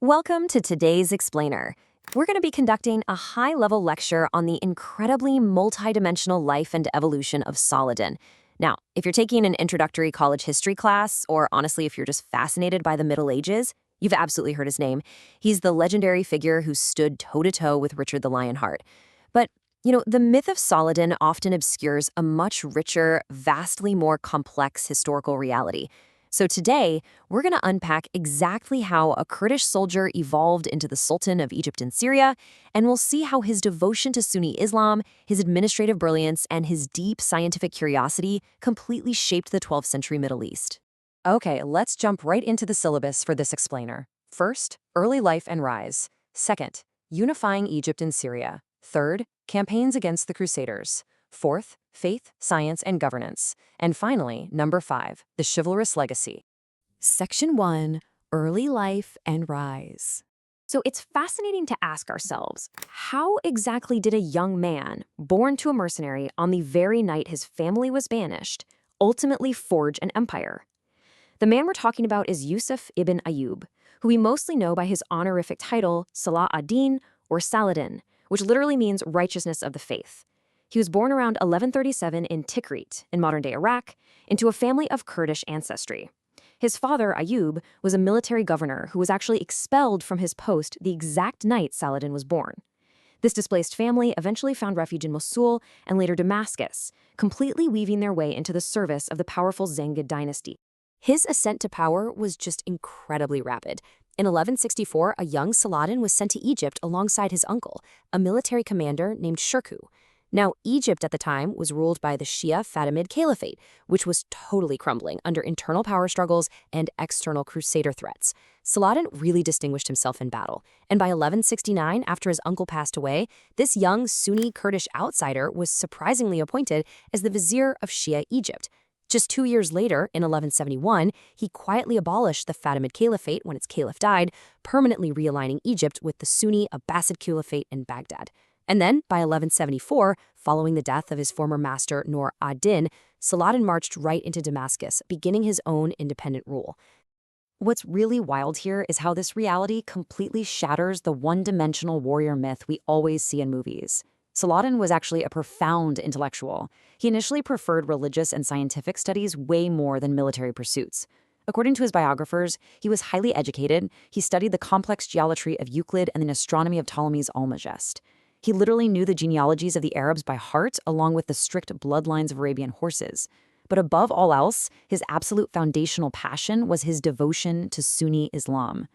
Welcome to today's Explainer. We're going to be conducting a high-level lecture on the incredibly multidimensional life and evolution of Saladin. Now, if you're taking an introductory college history class, or honestly, if you're just fascinated by the Middle Ages, you've absolutely heard his name. He's the legendary figure who stood toe-to-toe with Richard the Lionheart. But, the myth of Saladin often obscures a much richer, vastly more complex historical reality. So today, we're going to unpack exactly how a Kurdish soldier evolved into the Sultan of Egypt and Syria, and we'll see how his devotion to Sunni Islam, his administrative brilliance, and his deep scientific curiosity completely shaped the 12th century Middle East. Okay, let's jump right into the syllabus for this explainer. First, early life and rise. Second, unifying Egypt and Syria. Third, campaigns against the Crusaders. Fourth, faith, science, and governance. And finally, number 5, the chivalrous legacy. Section 1, early life and rise. So it's fascinating to ask ourselves, how exactly did a young man, born to a mercenary on the very night his family was banished, ultimately forge an empire? The man we're talking about is Yusuf ibn Ayyub, who we mostly know by his honorific title, Saladin or Saladin, which literally means righteousness of the faith. He was born around 1137 in Tikrit, in modern-day Iraq, into a family of Kurdish ancestry. His father, Ayyub, was a military governor who was actually expelled from his post the exact night Saladin was born. This displaced family eventually found refuge in Mosul and later Damascus, completely weaving their way into the service of the powerful Ayyubid Dynasty. His ascent to power was just incredibly rapid. In 1164, a young Saladin was sent to Egypt alongside his uncle, a military commander named Shirkuh. Now, Egypt at the time was ruled by the Shia Fatimid Caliphate, which was totally crumbling under internal power struggles and external crusader threats. Saladin really distinguished himself in battle, and by 1169, after his uncle passed away, this young Sunni Kurdish outsider was surprisingly appointed as the vizier of Shia Egypt. Just 2 years later, in 1171, he quietly abolished the Fatimid Caliphate when its caliph died, permanently realigning Egypt with the Sunni Abbasid Caliphate in Baghdad. And then, by 1174, following the death of his former master Nur ad-Din, Saladin marched right into Damascus, beginning his own independent rule. What's really wild here is how this reality completely shatters the one-dimensional warrior myth we always see in movies. Saladin was actually a profound intellectual. He initially preferred religious and scientific studies way more than military pursuits. According to his biographers, he was highly educated. He studied the complex geometry of Euclid and the astronomy of Ptolemy's Almagest. He literally knew the genealogies of the Arabs by heart, along with the strict bloodlines of Arabian horses. But above all else, his absolute foundational passion was his devotion to Sunni Islam.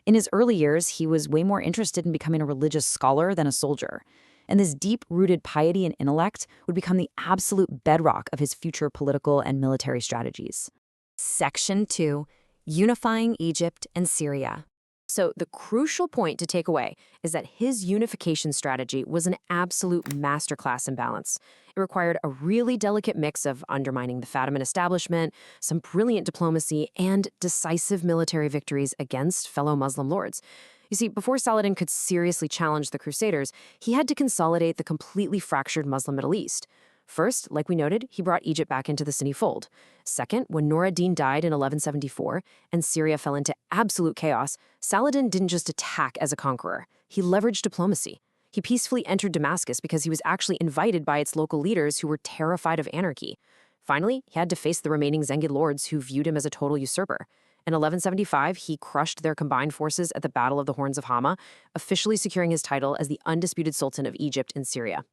In his early years, he was way more interested in becoming a religious scholar than a soldier. And this deep-rooted piety and intellect would become the absolute bedrock of his future political and military strategies. Section 2, unifying Egypt and Syria. So the crucial point to take away is that his unification strategy was an absolute masterclass in balance. It required a really delicate mix of undermining the Fatimid establishment, some brilliant diplomacy, and decisive military victories against fellow Muslim lords. You see, before Saladin could seriously challenge the Crusaders, he had to consolidate the completely fractured Muslim Middle East. First, like we noted, he brought Egypt back into the Sunni fold. Second, when Nur ad-Din died in 1174 and Syria fell into absolute chaos, Saladin didn't just attack as a conqueror. He leveraged diplomacy. He peacefully entered Damascus because he was actually invited by its local leaders who were terrified of anarchy. Finally, he had to face the remaining Zengid lords who viewed him as a total usurper. In 1175, he crushed their combined forces at the Battle of the Horns of Hama, officially securing his title as the undisputed Sultan of Egypt and Syria.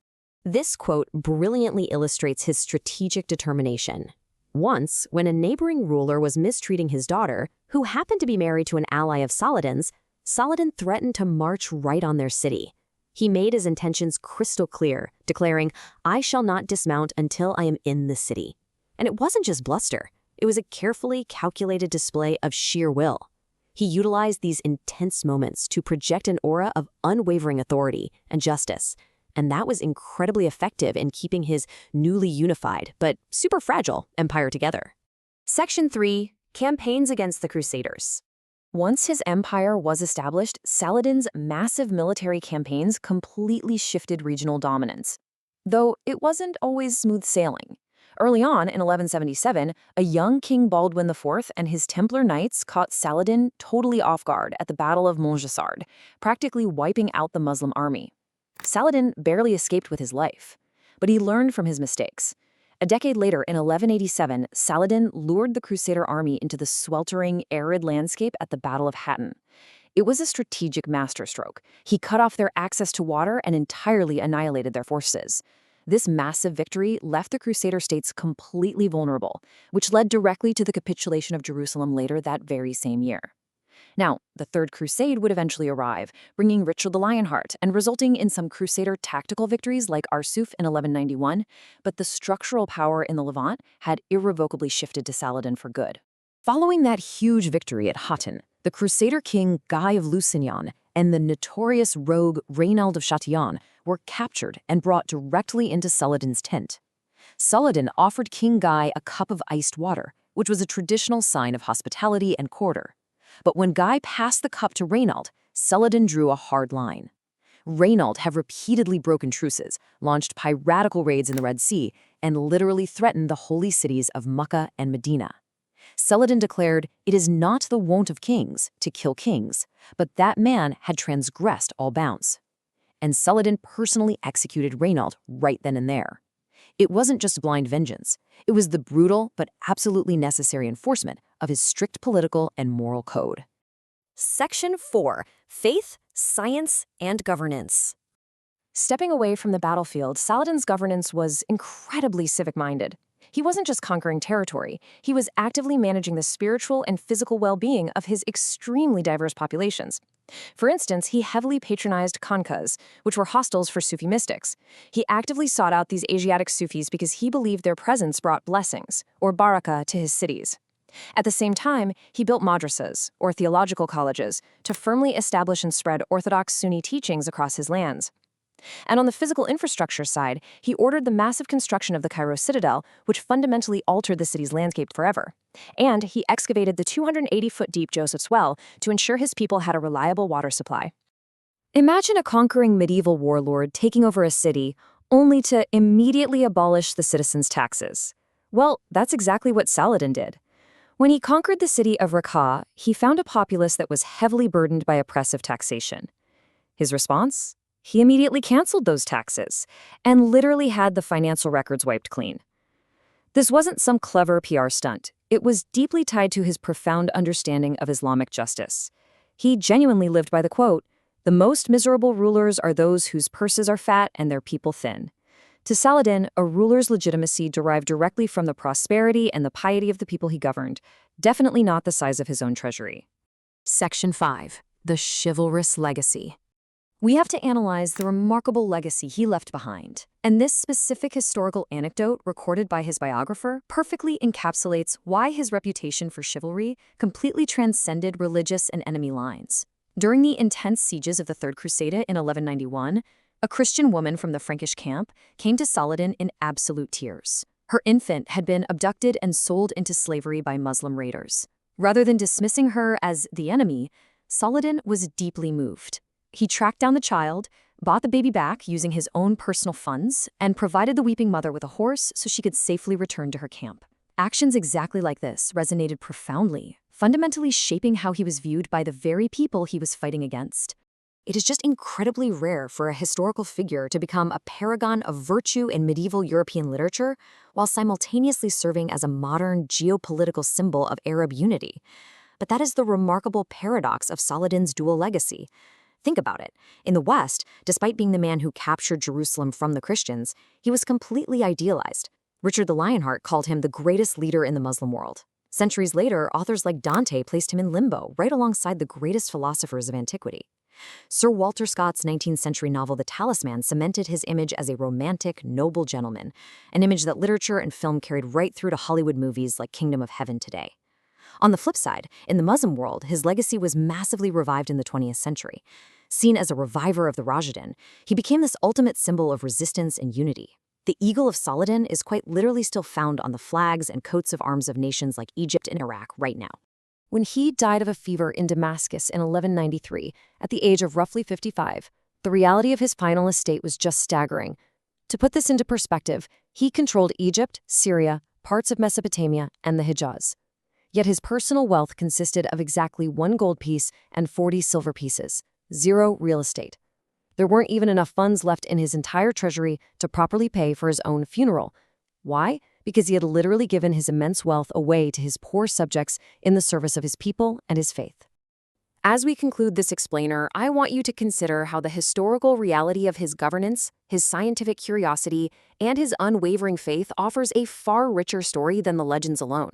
This quote brilliantly illustrates his strategic determination. Once, when a neighboring ruler was mistreating his daughter, who happened to be married to an ally of Saladin's, Saladin threatened to march right on their city. He made his intentions crystal clear, declaring, "I shall not dismount until I am in the city." And it wasn't just bluster. It was a carefully calculated display of sheer will. He utilized these intense moments to project an aura of unwavering authority and justice, and that was incredibly effective in keeping his newly unified, but super fragile, empire together. Section 3, campaigns against the Crusaders. Once his empire was established, Saladin's massive military campaigns completely shifted regional dominance. Though it wasn't always smooth sailing. Early on, in 1177, a young King Baldwin IV and his Templar knights caught Saladin totally off guard at the Battle of Montgesard, practically wiping out the Muslim army. Saladin barely escaped with his life, but he learned from his mistakes. A decade later, in 1187, Saladin lured the Crusader army into the sweltering, arid landscape at the Battle of Hattin. It was a strategic masterstroke. He cut off their access to water and entirely annihilated their forces. This massive victory left the Crusader states completely vulnerable, which led directly to the capitulation of Jerusalem later that very same year. Now, the Third Crusade would eventually arrive, bringing Richard the Lionheart and resulting in some Crusader tactical victories like Arsuf in 1191, but the structural power in the Levant had irrevocably shifted to Saladin for good. Following that huge victory at Hattin, the Crusader king Guy of Lusignan and the notorious rogue Raynald of Chatillon were captured and brought directly into Saladin's tent. Saladin offered King Guy a cup of iced water, which was a traditional sign of hospitality and quarter. But when Guy passed the cup to Raynald, Saladin drew a hard line. Raynald had repeatedly broken truces, launched piratical raids in the Red Sea, and literally threatened the holy cities of Mecca and Medina. Saladin declared, "It is not the wont of kings to kill kings, but that man had transgressed all bounds." And Saladin personally executed Raynald right then and there. It wasn't just blind vengeance. It was the brutal but absolutely necessary enforcement of his strict political and moral code. Section 4. Faith, Science, and Governance. Stepping away from the battlefield, Saladin's governance was incredibly civic-minded. He wasn't just conquering territory, he was actively managing the spiritual and physical well-being of his extremely diverse populations. For instance, he heavily patronized khanqahs, which were hostels for Sufi mystics. He actively sought out these Asiatic Sufis because he believed their presence brought blessings, or barakah, to his cities. At the same time, he built madrasas, or theological colleges, to firmly establish and spread Orthodox Sunni teachings across his lands. And on the physical infrastructure side, he ordered the massive construction of the Cairo citadel, which fundamentally altered the city's landscape forever. And he excavated the 280-foot-deep Joseph's Well to ensure his people had a reliable water supply. Imagine a conquering medieval warlord taking over a city, only to immediately abolish the citizens' taxes. Well, that's exactly what Saladin did. When he conquered the city of Raqqa, he found a populace that was heavily burdened by oppressive taxation. His response? He immediately canceled those taxes and literally had the financial records wiped clean. This wasn't some clever PR stunt. It was deeply tied to his profound understanding of Islamic justice. He genuinely lived by the quote, "The most miserable rulers are those whose purses are fat and their people thin." To Saladin, a ruler's legitimacy derived directly from the prosperity and the piety of the people he governed, definitely not the size of his own treasury. Section 5. The Chivalrous Legacy. We have to analyze the remarkable legacy he left behind. And this specific historical anecdote recorded by his biographer perfectly encapsulates why his reputation for chivalry completely transcended religious and enemy lines. During the intense sieges of the Third Crusade in 1191, a Christian woman from the Frankish camp came to Saladin in absolute tears. Her infant had been abducted and sold into slavery by Muslim raiders. Rather than dismissing her as the enemy, Saladin was deeply moved. He tracked down the child, bought the baby back using his own personal funds, and provided the weeping mother with a horse so she could safely return to her camp. Actions exactly like this resonated profoundly, fundamentally shaping how he was viewed by the very people he was fighting against. It is just incredibly rare for a historical figure to become a paragon of virtue in medieval European literature while simultaneously serving as a modern geopolitical symbol of Arab unity. But that is the remarkable paradox of Saladin's dual legacy. Think about it. In the West, despite being the man who captured Jerusalem from the Christians, he was completely idealized. Richard the Lionheart called him the greatest leader in the Muslim world. Centuries later, authors like Dante placed him in limbo, right alongside the greatest philosophers of antiquity. Sir Walter Scott's 19th century novel The Talisman cemented his image as a romantic, noble gentleman, an image that literature and film carried right through to Hollywood movies like Kingdom of Heaven today. On the flip side, in the Muslim world, his legacy was massively revived in the 20th century. Seen as a reviver of the Rashidun, he became this ultimate symbol of resistance and unity. The Eagle of Saladin is quite literally still found on the flags and coats of arms of nations like Egypt and Iraq right now. When he died of a fever in Damascus in 1193, at the age of roughly 55, the reality of his final estate was just staggering. To put this into perspective, he controlled Egypt, Syria, parts of Mesopotamia, and the Hijaz. Yet his personal wealth consisted of exactly 1 gold piece and 40 silver pieces, 0 real estate. There weren't even enough funds left in his entire treasury to properly pay for his own funeral. Why? Because he had literally given his immense wealth away to his poor subjects in the service of his people and his faith. As we conclude this explainer, I want you to consider how the historical reality of his governance, his scientific curiosity, and his unwavering faith offers a far richer story than the legends alone.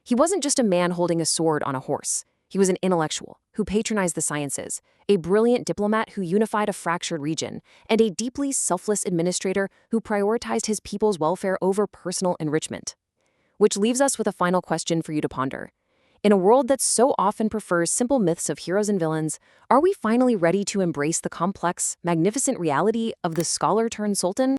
He wasn't just a man holding a sword on a horse. He was an intellectual who patronized the sciences, a brilliant diplomat who unified a fractured region, and a deeply selfless administrator who prioritized his people's welfare over personal enrichment. Which leaves us with a final question for you to ponder. In a world that so often prefers simple myths of heroes and villains, are we finally ready to embrace the complex, magnificent reality of the scholar-turned sultan?